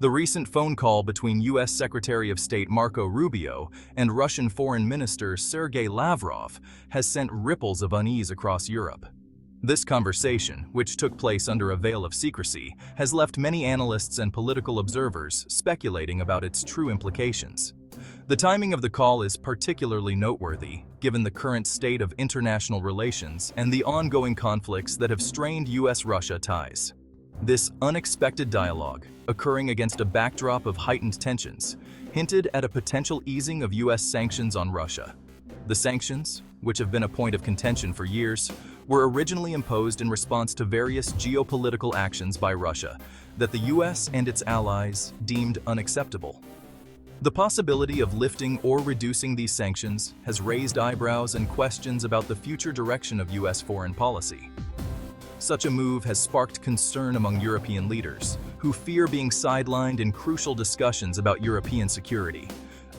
The recent phone call between U.S. Secretary of State Marco Rubio and Russian Foreign Minister Sergei Lavrov has sent ripples of unease across Europe. This conversation, which took place under a veil of secrecy, has left many analysts and political observers speculating about its true implications. The timing of the call is particularly noteworthy, given the current state of international relations and the ongoing conflicts that have strained U.S. Russia ties. This unexpected dialogue, occurring against a backdrop of heightened tensions, hinted at a potential easing of U.S. sanctions on Russia. The sanctions, which have been a point of contention for years, were originally imposed in response to various geopolitical actions by Russia that the U.S. and its allies deemed unacceptable. The possibility of lifting or reducing these sanctions has raised eyebrows and questions about the future direction of U.S. foreign policy. Such a move has sparked concern among European leaders, who fear being sidelined in crucial discussions about European security.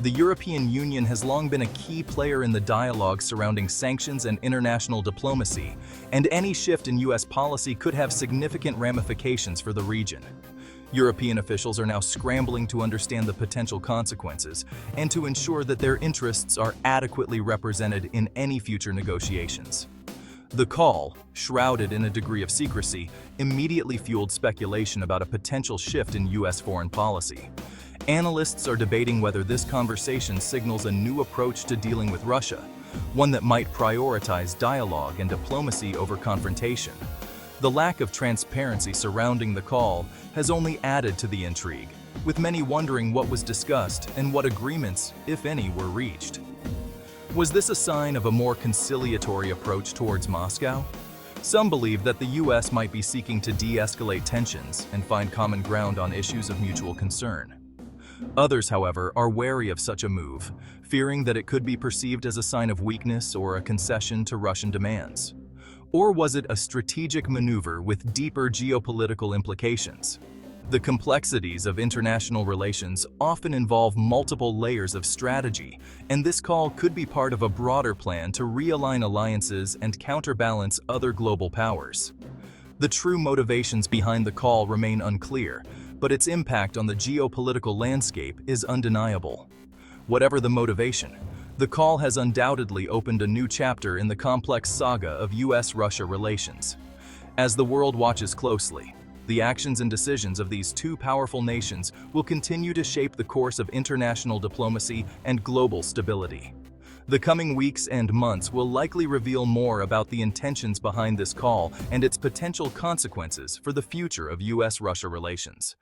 The European Union has long been a key player in the dialogue surrounding sanctions and international diplomacy, and any shift in U.S. policy could have significant ramifications for the region. European officials are now scrambling to understand the potential consequences and to ensure that their interests are adequately represented in any future negotiations. The call, shrouded in a degree of secrecy, immediately fueled speculation about a potential shift in U.S. foreign policy. Analysts are debating whether this conversation signals a new approach to dealing with Russia, one that might prioritize dialogue and diplomacy over confrontation. The lack of transparency surrounding the call has only added to the intrigue, with many wondering what was discussed and what agreements, if any, were reached. Was this a sign of a more conciliatory approach towards Moscow? Some believe that the U.S. might be seeking to de-escalate tensions and find common ground on issues of mutual concern. Others, however, are wary of such a move, fearing that it could be perceived as a sign of weakness or a concession to Russian demands. Or was it a strategic maneuver with deeper geopolitical implications? The complexities of international relations often involve multiple layers of strategy, and this call could be part of a broader plan to realign alliances and counterbalance other global powers. The true motivations behind the call remain unclear, but its impact on the geopolitical landscape is undeniable. Whatever the motivation, the call has undoubtedly opened a new chapter in the complex saga of U.S.-Russia relations. As the world watches closely, the actions and decisions of these two powerful nations will continue to shape the course of international diplomacy and global stability. The coming weeks and months will likely reveal more about the intentions behind this call and its potential consequences for the future of U.S.-Russia relations.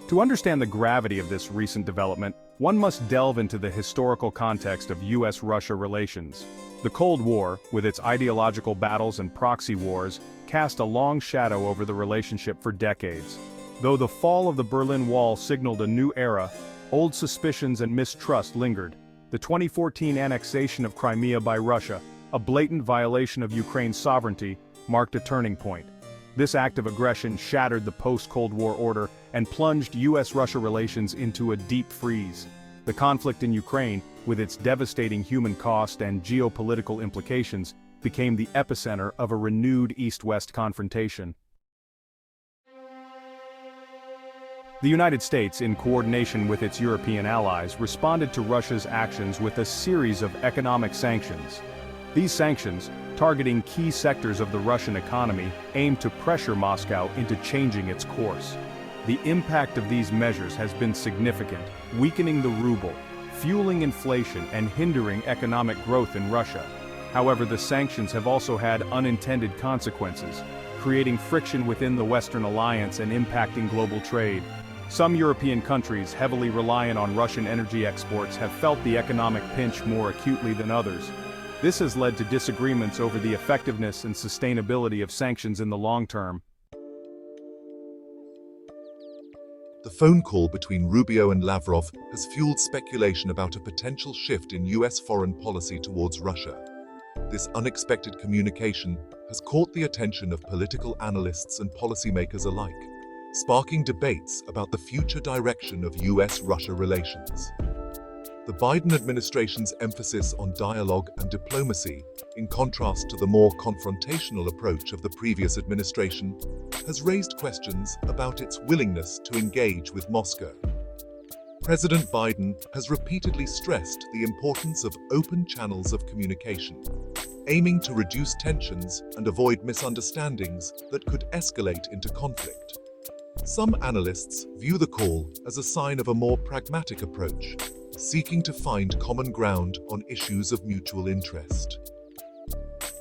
To understand the gravity of this recent development, one must delve into the historical context of U.S.-Russia relations. The Cold War, with its ideological battles and proxy wars, cast a long shadow over the relationship for decades. Though the fall of the Berlin Wall signaled a new era, old suspicions and mistrust lingered. The 2014 annexation of Crimea by Russia, a blatant violation of Ukraine's sovereignty, marked a turning point. This act of aggression shattered the post-Cold War order and plunged U.S.-Russia relations into a deep freeze. The conflict in Ukraine, with its devastating human cost and geopolitical implications, became the epicenter of a renewed East-West confrontation. The United States, in coordination with its European allies, responded to Russia's actions with a series of economic sanctions. These sanctions, targeting key sectors of the Russian economy, aimed to pressure Moscow into changing its course. The impact of these measures has been significant, weakening the ruble, fueling inflation, and hindering economic growth in Russia. However, the sanctions have also had unintended consequences, creating friction within the Western alliance and impacting global trade. Some European countries heavily reliant on Russian energy exports have felt the economic pinch more acutely than others. This has led to disagreements over the effectiveness and sustainability of sanctions in the long term. The phone call between Rubio and Lavrov has fueled speculation about a potential shift in U.S. foreign policy towards Russia. This unexpected communication has caught the attention of political analysts and policymakers alike, sparking debates about the future direction of U.S.-Russia relations. The Biden administration's emphasis on dialogue and diplomacy, in contrast to the more confrontational approach of the previous administration, has raised questions about its willingness to engage with Moscow. President Biden has repeatedly stressed the importance of open channels of communication, aiming to reduce tensions and avoid misunderstandings that could escalate into conflict. Some analysts view the call as a sign of a more pragmatic approach, seeking to find common ground on issues of mutual interest.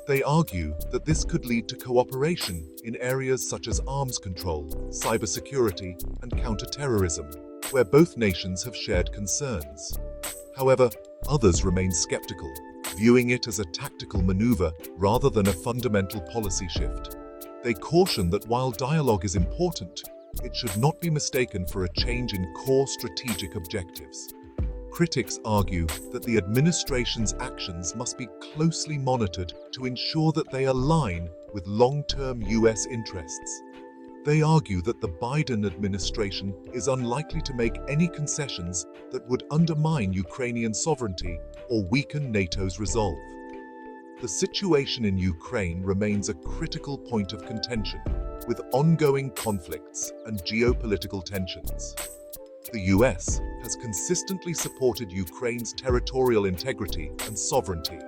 They argue that this could lead to cooperation in areas such as arms control, cybersecurity, and counterterrorism, where both nations have shared concerns. However, others remain skeptical, viewing it as a tactical maneuver rather than a fundamental policy shift. They caution that while dialogue is important, it should not be mistaken for a change in core strategic objectives. Critics argue that the administration's actions must be closely monitored to ensure that they align with long-term U.S. interests. They argue that the Biden administration is unlikely to make any concessions that would undermine Ukrainian sovereignty or weaken NATO's resolve. The situation in Ukraine remains a critical point of contention, with ongoing conflicts and geopolitical tensions. The U.S. has consistently supported Ukraine's territorial integrity and sovereignty,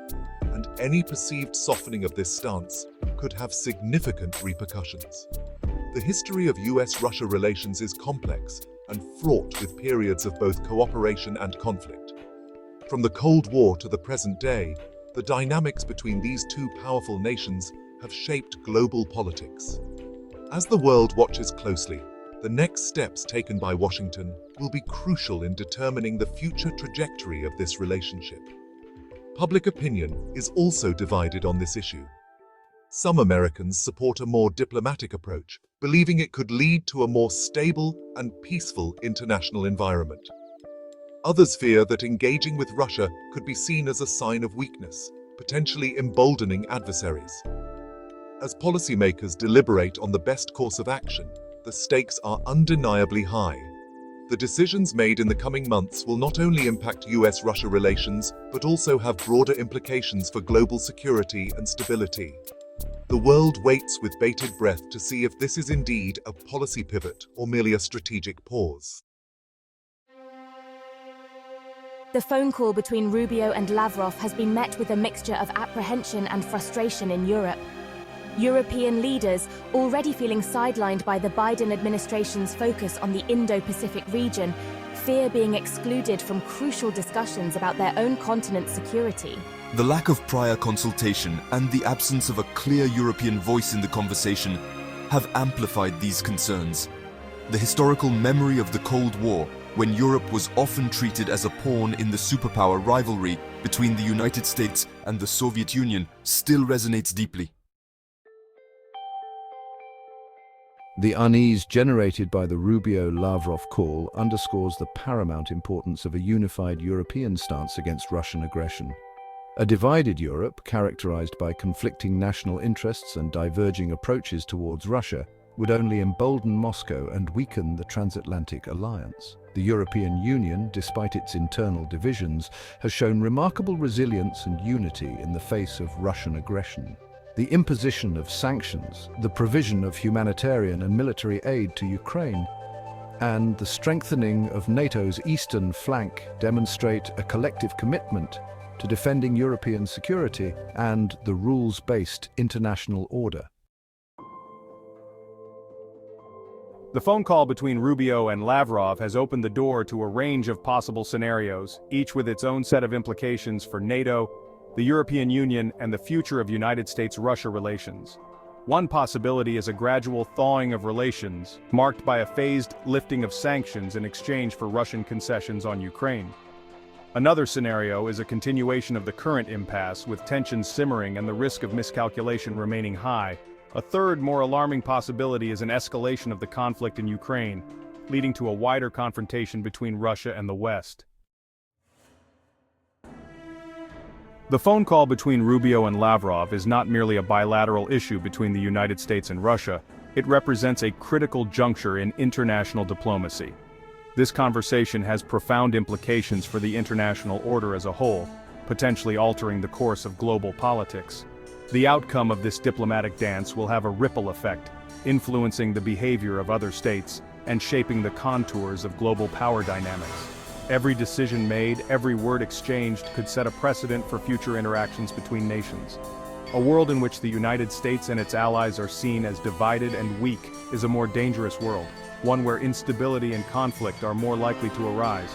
and any perceived softening of this stance could have significant repercussions. The history of U.S.-Russia relations is complex and fraught with periods of both cooperation and conflict. From the Cold War to the present day, the dynamics between these two powerful nations have shaped global politics. As the world watches closely, the next steps taken by Washington will be crucial in determining the future trajectory of this relationship. Public opinion is also divided on this issue. Some Americans support a more diplomatic approach, believing it could lead to a more stable and peaceful international environment. Others fear that engaging with Russia could be seen as a sign of weakness, potentially emboldening adversaries. As policymakers deliberate on the best course of action, the stakes are undeniably high. The decisions made in the coming months will not only impact U.S.-Russia relations, but also have broader implications for global security and stability. The world waits with bated breath to see if this is indeed a policy pivot or merely a strategic pause. The phone call between Rubio and Lavrov has been met with a mixture of apprehension and frustration in Europe. European leaders, already feeling sidelined by the Biden administration's focus on the Indo-Pacific region, fear being excluded from crucial discussions about their own continent's security. The lack of prior consultation and the absence of a clear European voice in the conversation have amplified these concerns. The historical memory of the Cold War, when Europe was often treated as a pawn in the superpower rivalry between the United States and the Soviet Union, still resonates deeply. The unease generated by the Rubio-Lavrov call underscores the paramount importance of a unified European stance against Russian aggression. A divided Europe, characterized by conflicting national interests and diverging approaches towards Russia, would only embolden Moscow and weaken the transatlantic alliance. The European Union, despite its internal divisions, has shown remarkable resilience and unity in the face of Russian aggression. The imposition of sanctions, the provision of humanitarian and military aid to Ukraine, and the strengthening of NATO's eastern flank demonstrate a collective commitment to defending European security and the rules-based international order. The phone call between Rubio and Lavrov has opened the door to a range of possible scenarios, each with its own set of implications for NATO, the European Union, and the future of United States-Russia relations. One possibility is a gradual thawing of relations, marked by a phased lifting of sanctions in exchange for Russian concessions on Ukraine. Another scenario is a continuation of the current impasse, with tensions simmering and the risk of miscalculation remaining high. A third, more alarming possibility is an escalation of the conflict in Ukraine, leading to a wider confrontation between Russia and the West. The phone call between Rubio and Lavrov is not merely a bilateral issue between the United States and Russia. It represents a critical juncture in international diplomacy. This conversation has profound implications for the international order as a whole, potentially altering the course of global politics. The outcome of this diplomatic dance will have a ripple effect, influencing the behavior of other states and shaping the contours of global power dynamics. Every decision made, every word exchanged could set a precedent for future interactions between nations. A world in which the United States and its allies are seen as divided and weak is a more dangerous world, one where instability and conflict are more likely to arise.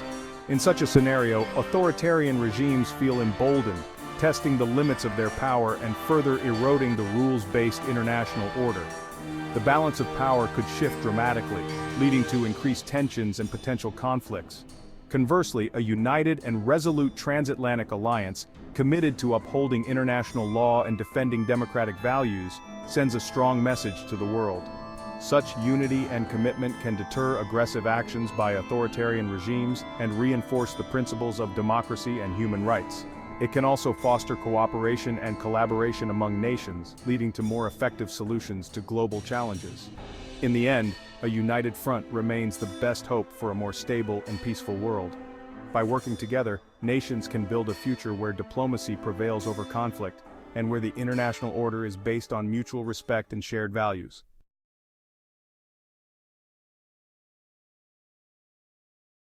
In such a scenario, authoritarian regimes feel emboldened, testing the limits of their power and further eroding the rules-based international order. The balance of power could shift dramatically, leading to increased tensions and potential conflicts. Conversely, a united and resolute transatlantic alliance, committed to upholding international law and defending democratic values, sends a strong message to the world. Such unity and commitment can deter aggressive actions by authoritarian regimes and reinforce the principles of democracy and human rights. It can also foster cooperation and collaboration among nations, leading to more effective solutions to global challenges. In the end, a united front remains the best hope for a more stable and peaceful world. By working together, nations can build a future where diplomacy prevails over conflict, and where the international order is based on mutual respect and shared values.